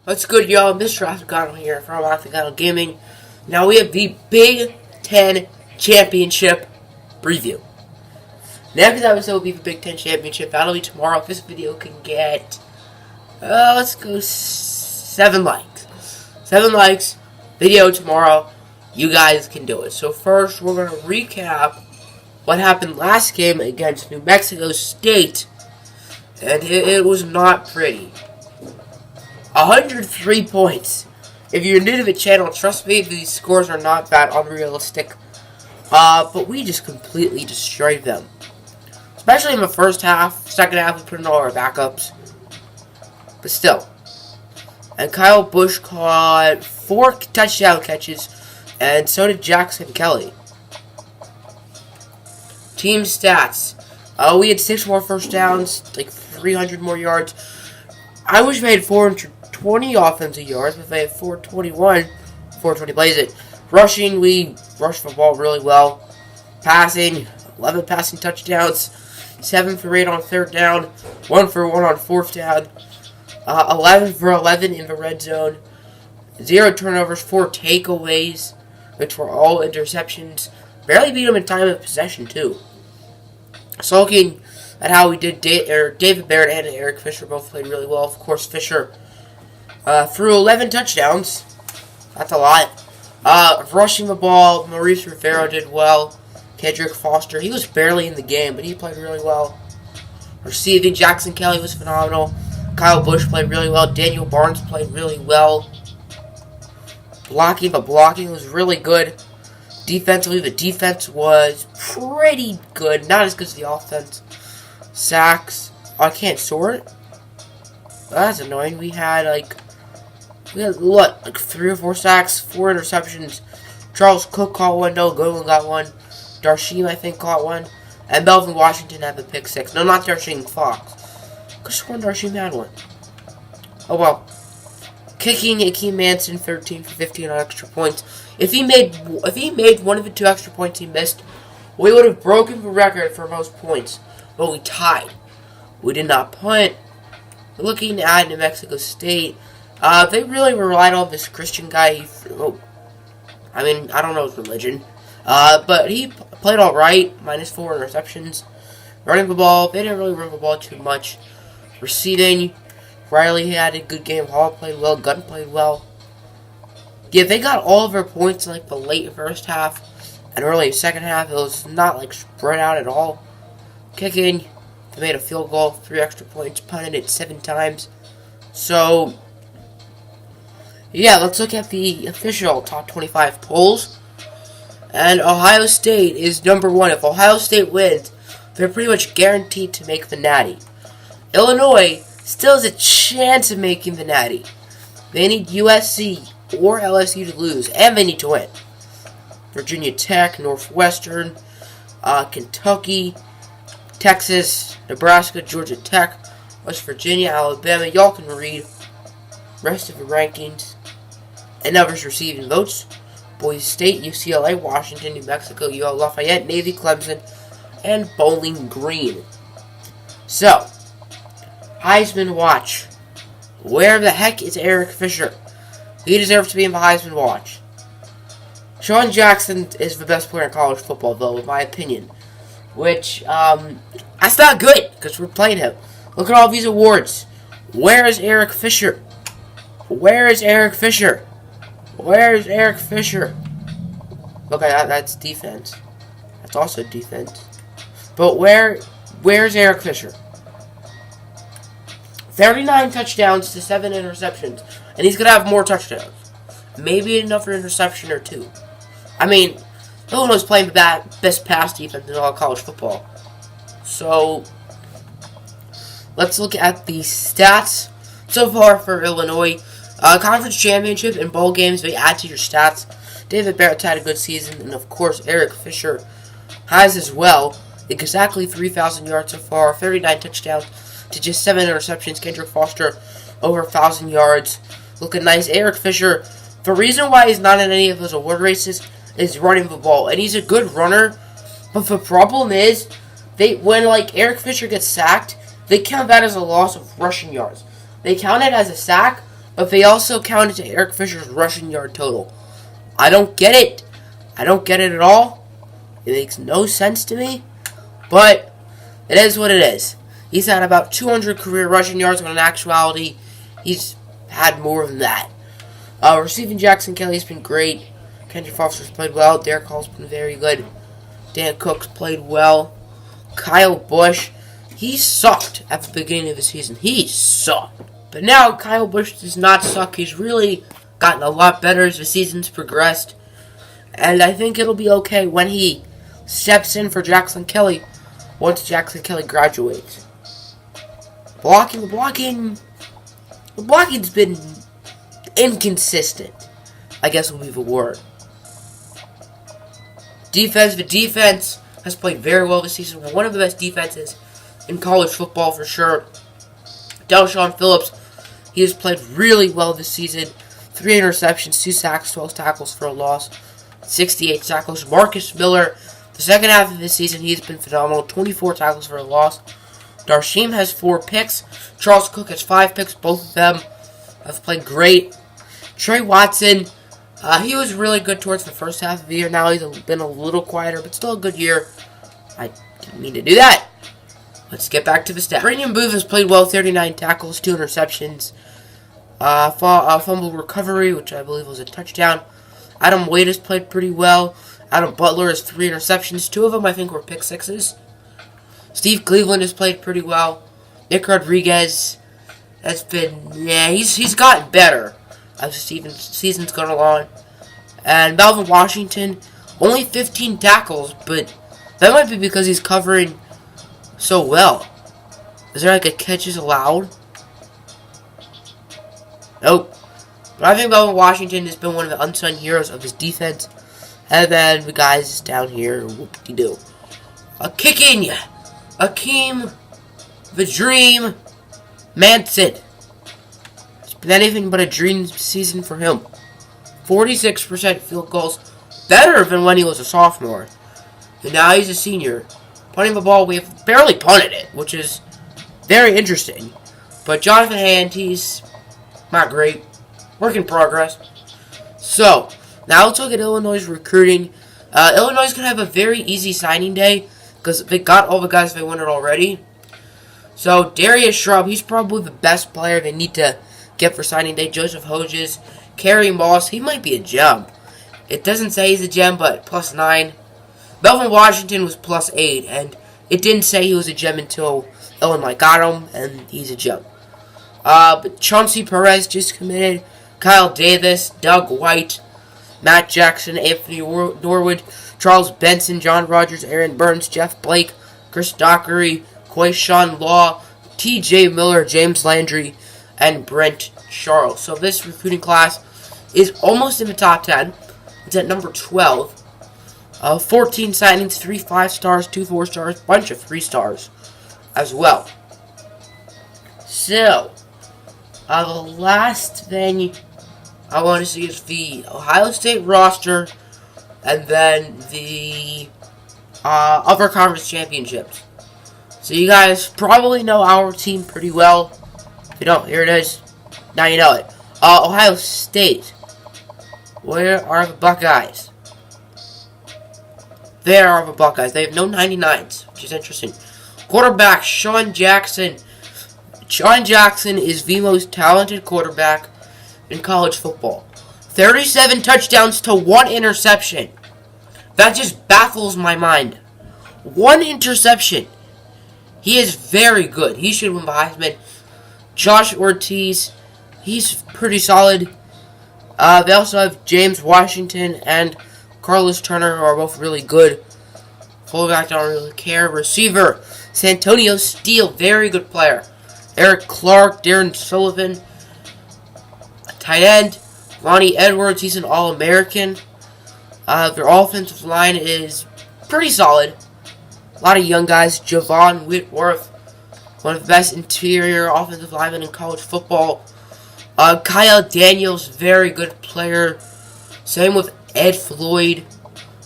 What's good, y'all? Mr. Octagonal here from Octagonal Gaming. Now we have the Big Ten Championship preview. Next episode will be the Big Ten Championship. That'll be tomorrow. If this video can get, let's go 7 likes. 7 likes. Video tomorrow. You guys can do it. So first, we're going to recap what happened last game against New Mexico State. And it was not pretty. 103 points. If you're new to the channel, trust me, these scores are not that unrealistic. But we just completely destroyed them. Especially in the first half. Second half, we put in all our backups. But still. And Kyle Busch caught 4 touchdown catches. And so did Jackson Kelly. Team stats. We had 6 more first downs. Like 300 more yards. I wish we had 420 offensive yards, but they had 420 plays it. Rushing, we rushed the ball really well. Passing, 11 passing touchdowns, 7 for 8 on third down, 1 for 1 on fourth down, 11 for 11 in the red zone, 0 turnovers, 4 takeaways, which were all interceptions. Barely beat them in time of possession, too. So looking at how we did, David Barrett and Eric Fisher both played really well. Of course, Fisher threw 11 touchdowns. That's a lot. Rushing the ball, Maurice Rivera did well. Kendrick Foster, he was barely in the game, but he played really well. Receiving, Jackson Kelly was phenomenal. Kyle Busch played really well. Daniel Barnes played really well. Blocking, the blocking was really good. Defensively, the defense was pretty good. Not as good as the offense. Sacks. Oh, I can't sort. That's annoying. We had like 3 or 4 sacks, 4 interceptions. Charles Cook caught one. Noah Goodwin got one. Darshim, I think, caught one. And Melvin Washington had the pick 6. No, not Darshim Fox. Could sworn Darshim had one. Oh well. Kicking, Akeem Manson, 13 for 15 on extra points. If he made one of the 2 extra points he missed, we would have broken the record for most points. But we tied. We did not punt. Looking at New Mexico State, they really relied on this Christian guy. I don't know his religion. But he played alright. -4 interceptions. Running the ball, they didn't really run the ball too much. Receiving, Riley had a good game. Hall played well. Gunn played well. Yeah, they got all of their points in like the late first half and early second half. It was not like spread out at all. Kicking, they made a field goal, 3 extra points, punted it 7 times. So, yeah, let's look at the official top 25 polls. And Ohio State is number 1. If Ohio State wins, they're pretty much guaranteed to make the Natty. Illinois still has a chance of making the Natty. They need USC or LSU to lose, and they need to win. Virginia Tech, Northwestern, Kentucky, Texas, Nebraska, Georgia Tech, West Virginia, Alabama. Y'all can read rest of the rankings and others receiving votes. Boise State, UCLA, Washington, New Mexico, UL Lafayette, Navy, Clemson, and Bowling Green. So, Heisman watch. Where the heck is Eric Fisher? He deserves to be in the Heisman watch. Sean Jackson is the best player in college football, though, in my opinion. Which, that's not good, because we're playing him. Look at all these awards. Where is Eric Fisher? Where is Eric Fisher? Where is Eric Fisher? Look at that, that's defense. That's also defense. But where's Eric Fisher? 39 touchdowns to 7 interceptions. And he's going to have more touchdowns. Maybe another interception or 2. Illinois playing the best pass defense in all college football. So, let's look at the stats so far for Illinois. Conference championship and bowl games, they add to your stats. David Barrett's had a good season, and of course, Eric Fisher has as well. Exactly 3,000 yards so far, 39 touchdowns to just 7 interceptions. Kendrick Foster, over 1,000 yards. Looking nice. Eric Fisher, the reason why he's not in any of those award races is running the ball. And he's a good runner, but the problem is, when Eric Fisher gets sacked, they count that as a loss of rushing yards. They count it as a sack, but they also counted to Eric Fisher's rushing yard total. I don't get it. I don't get it at all. It makes no sense to me, but it is what it is. He's had about 200 career rushing yards, when in actuality, he's had more than that. Receiving Jackson Kelly's been great. Kendrick Foster's played well. Derek Hall's been very good. Dan Cook's played well. Kyle Busch, he sucked at the beginning of the season. He sucked. But now Kyle Busch does not suck. He's really gotten a lot better as the season's progressed. And I think it'll be okay when he steps in for Jackson Kelly once Jackson Kelly graduates. The blocking's been inconsistent, I guess will be the word. The defense has played very well this season. One of the best defenses in college football for sure. Delshon Phillips, he has played really well this season. 3 interceptions, 2 sacks, 12 tackles for a loss, 68 tackles. Marcus Miller, the second half of this season, he's been phenomenal. 24 tackles for a loss. Darshim has 4 picks. Charles Cook has 5 picks. Both of them have played great. Trey Watson, he was really good towards the first half of the year. Now he's been a little quieter, but still a good year. I didn't mean to do that. Let's get back to the stats. Brandon Booth has played well. 39 tackles, 2 interceptions. Fumble recovery, which I believe was a touchdown. Adam Wade has played pretty well. Adam Butler has 3 interceptions. 2 of them, I think, were pick sixes. Steve Cleveland has played pretty well. Nick Rodriguez has been, he's gotten better as the season's gone along. And Melvin Washington, only 15 tackles, but that might be because he's covering so well. Is there like a catches allowed? Nope. But I think Melvin Washington has been one of the unsung heroes of his defense. And then the guys down here, whoop-de-doo. A kick in ya. Akeem, the Dream, Manson. It's been anything but a dream season for him. 46% field goals. Better than when he was a sophomore. And now he's a senior. Punting the ball, we have barely punted it, which is very interesting. But Jonathan Hand, he's not great. Work in progress. So, now let's look at Illinois' recruiting. Illinois is going to have a very easy signing day because they got all the guys they wanted already. So, Darius Shrub, he's probably the best player they need to get for signing day. Joseph Hodges. Kerry Moss, he might be a gem. It doesn't say he's a gem, but +9. Melvin Washington was +8, and it didn't say he was a gem until Illinois got him, and he's a gem. But Chauncey Perez just committed. Kyle Davis, Doug White, Matt Jackson, Anthony Norwood, Charles Benson, John Rogers, Aaron Burns, Jeff Blake, Chris Dockery, Quayshawn Law, T.J. Miller, James Landry, and Brent Charles. So this recruiting class is almost in the top 10. It's at number 12. 14 signings, 3 5-stars, 2 4-stars, bunch of 3-stars as well. So, the last thing I want to see is the Ohio State roster, and then the Upper Conference Championships. So you guys probably know our team pretty well. If you don't, here it is. Now you know it. Ohio State. Where are the Buckeyes? There are the Buckeyes. They have no 99s, which is interesting. Quarterback, Sean Jackson. Sean Jackson is the most talented quarterback in college football. 37 touchdowns to 1 interception. That just baffles my mind. 1 interception. He is very good. He should win the Heisman. Josh Ortiz, he's pretty solid. They also have James Washington and Carlos Turner, who are both really good. Fullback, don't really care. Receiver, Santonio Steele, very good player. Eric Clark, Darren Sullivan. Tight end, Lonnie Edwards, he's an All-American. Their offensive line is pretty solid. A lot of young guys. Javon Whitworth, one of the best interior offensive linemen in college football. Kyle Daniels, very good player. Same with Ed Floyd,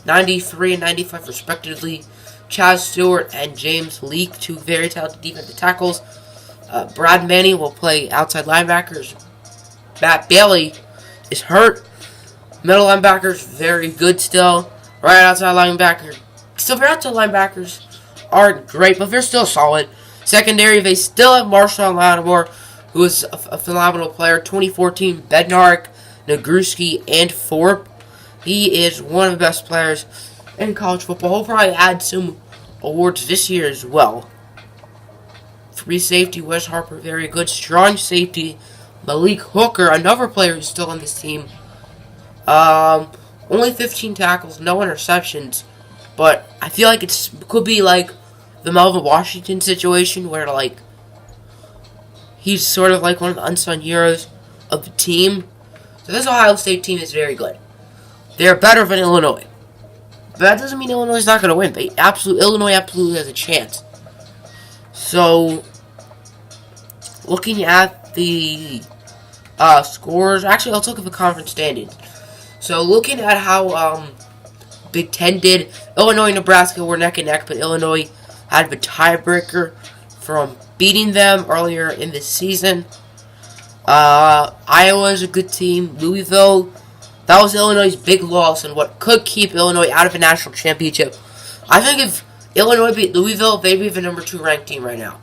93 and 95 respectively. Chaz Stewart and James Leake, 2 very talented defensive tackles. Brad Manning will play outside linebackers. Matt Bailey is hurt. Middle linebackers, very good still. Right outside linebacker, still very outside linebackers aren't great, but they're still solid. Secondary, they still have Marshawn Lattimore, who is a phenomenal player. 2014 Bednarik, Nagurski, and Thorpe. He is one of the best players in college football. He'll probably add some awards this year as well. Free safety, Wes Harper, very good. Strong safety, Malik Hooker, another player who's still on this team. Only 15 tackles, no interceptions, but I feel like it could be like the Melvin Washington situation where like he's sort of like one of the unsung heroes of the team. So this Ohio State team is very good. They're better than Illinois. But that doesn't mean Illinois is not going to win. Illinois absolutely has a chance. So, looking at the scores, actually, let's look at the conference standings. So, looking at how Big Ten did, Illinois and Nebraska were neck and neck, but Illinois had the tiebreaker from beating them earlier in the season. Iowa is a good team. Louisville, that was Illinois' big loss and what could keep Illinois out of a national championship. I think if Illinois beat Louisville, they'd be the number 2 ranked team right now.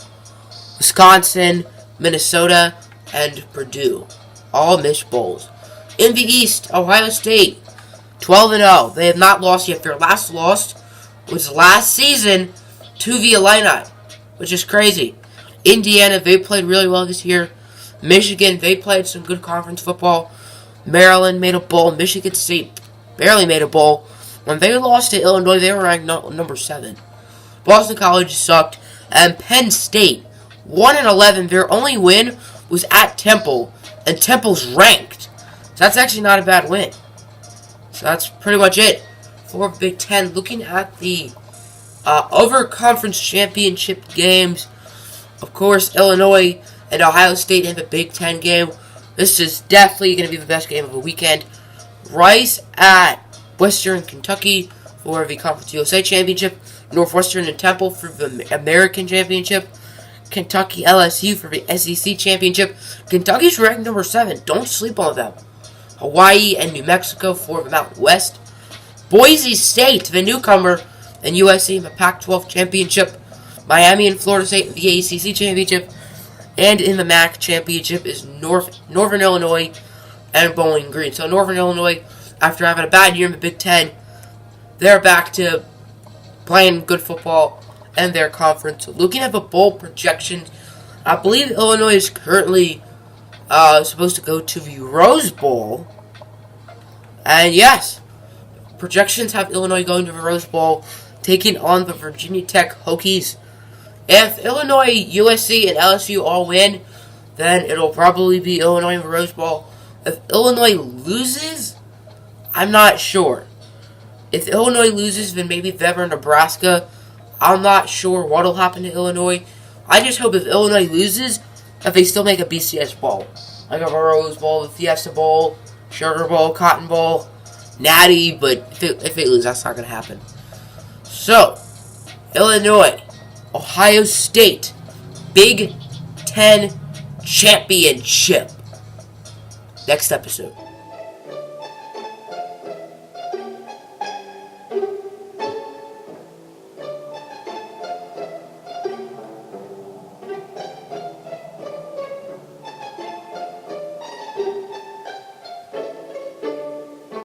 Wisconsin, Minnesota, and Purdue all missed bowls. In the East, Ohio State, 12-0. They have not lost yet. Their last loss was last season to the Illini, which is crazy. Indiana, they played really well this year. Michigan, they played some good conference football. Maryland made a bowl. Michigan State barely made a bowl. When they lost to Illinois, they were ranked number 7. Boston College sucked. And Penn State, 1-11. Their only win was at Temple, and Temple's ranked. So that's actually not a bad win. So that's pretty much it for Big Ten. Looking at the other conference championship games, of course, Illinois and Ohio State in the Big Ten game. This is definitely going to be the best game of the weekend. Rice at Western Kentucky for the Conference USA Championship. Northwestern and Temple for the American Championship. Kentucky LSU for the SEC Championship. Kentucky's ranked number 7. Don't sleep on them. Hawaii and New Mexico for the Mountain West. Boise State, the newcomer, and USC in the Pac-12 Championship. Miami and Florida State in the ACC Championship. And in the MAC Championship is Northern Illinois and Bowling Green. So Northern Illinois, after having a bad year in the Big Ten, they're back to playing good football and their conference. So looking at the bowl projections, I believe Illinois is currently supposed to go to the Rose Bowl. And yes, projections have Illinois going to the Rose Bowl, taking on the Virginia Tech Hokies. If Illinois, USC, and LSU all win, then it'll probably be Illinois in the Rose Bowl. If Illinois loses, I'm not sure. If Illinois loses, then maybe them or Nebraska. I'm not sure what will happen to Illinois. I just hope if Illinois loses, that they still make a BCS Bowl. Like a Rose Bowl, the Fiesta Bowl, Sugar Bowl, Cotton Bowl, Natty, but if they lose, that's not going to happen. So, Illinois, Ohio State, Big Ten Championship. Next episode.